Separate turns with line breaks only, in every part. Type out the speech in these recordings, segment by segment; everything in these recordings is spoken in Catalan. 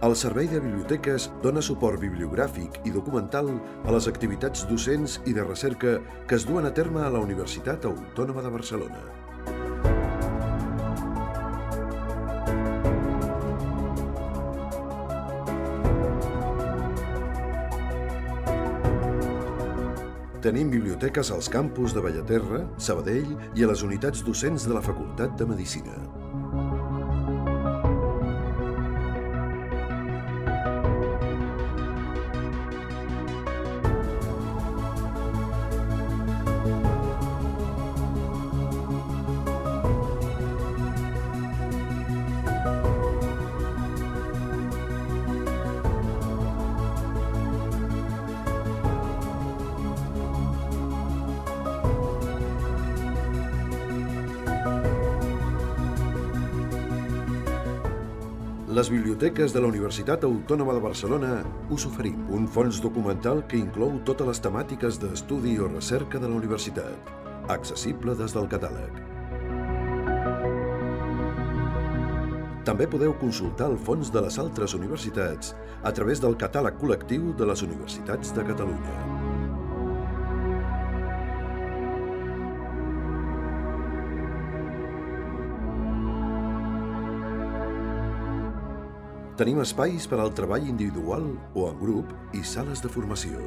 El Servei de Biblioteques dona suport bibliogràfic i documental a les activitats docents i de recerca que es duen a terme a la Universitat Autònoma de Barcelona. Tenim biblioteques als campus de Bellaterra, Sabadell i a les unitats docents de la Facultat de Medicina. Les biblioteques de la Universitat Autònoma de Barcelona us oferim un fons documental que inclou totes les temàtiques d'estudi o recerca de la universitat, accessible des del catàleg. També podeu consultar el fons de les altres universitats a través del catàleg col·lectiu de les universitats de Catalunya. Tenim espais per al treball individual o en grup i sales de formació.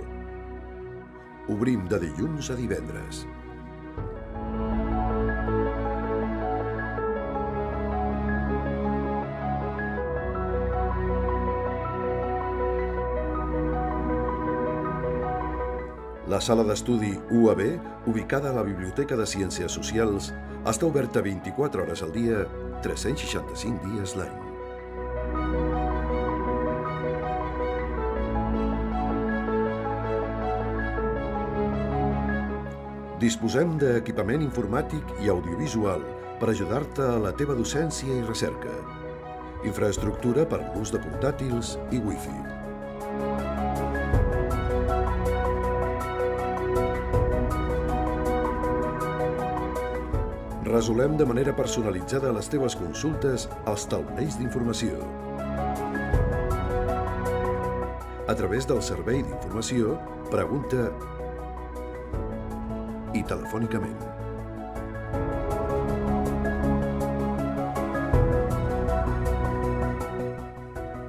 Obrim de dilluns a divendres. La sala d'estudi UAB, ubicada a la Biblioteca de Ciències Socials, està oberta 24 hores al dia, 365 dies l'any. Disposem d'equipament informàtic i audiovisual per ajudar-te a la teva docència i recerca. Infraestructura per l'ús de portàtils i wifi. Resolem de manera personalitzada les teves consultes als taulells d'informació. A través del servei d'informació, pregunta i telefònicament.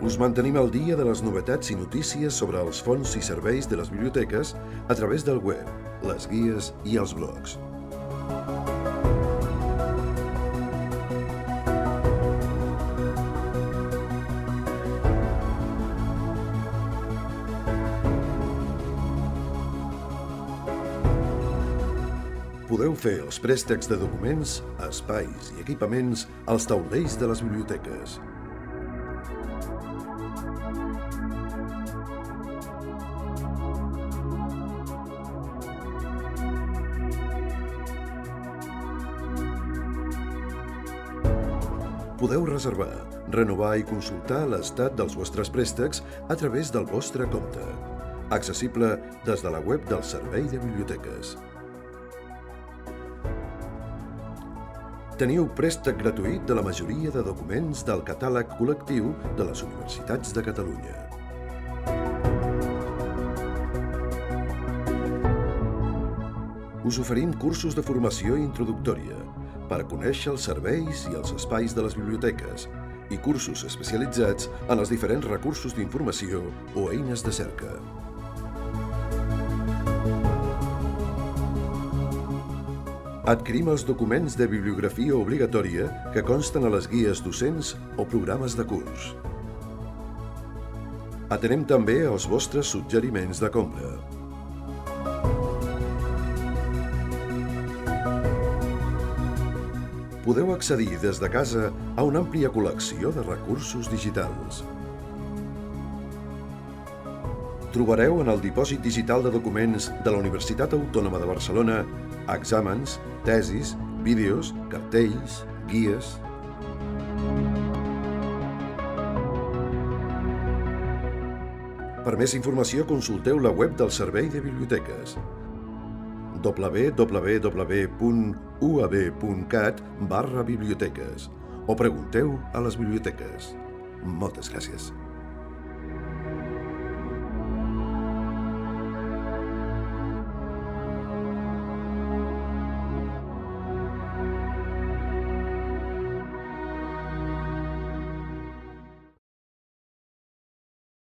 Us mantenim al dia de les novetats i notícies sobre els fons i serveis de les biblioteques a través del web, les guies i els blogs. Podeu fer els préstecs de documents, espais i equipaments als taulells de les biblioteques. Podeu reservar, renovar i consultar l'estat dels vostres préstecs a través del vostre compte, accessible des de la web del Servei de Biblioteques. Teniu préstec gratuït de la majoria de documents del catàleg col·lectiu de les universitats de Catalunya. Us oferim cursos de formació introductòria per conèixer els serveis i els espais de les biblioteques i cursos especialitzats en els diferents recursos d'informació o eines de cerca. Adquirim els documents de bibliografia obligatòria que consten a les guies docents o programes de curs. Atenem també els vostres suggeriments de compra. Podeu accedir des de casa a una àmplia col·lecció de recursos digitals. Trobareu en el dipòsit digital de documents de la Universitat Autònoma de Barcelona exàmens, tesis, vídeos, cartells, guies. Per més informació consulteu la web del Servei de Biblioteques www.uab.cat/biblioteques o pregunteu a les biblioteques. Moltes gràcies.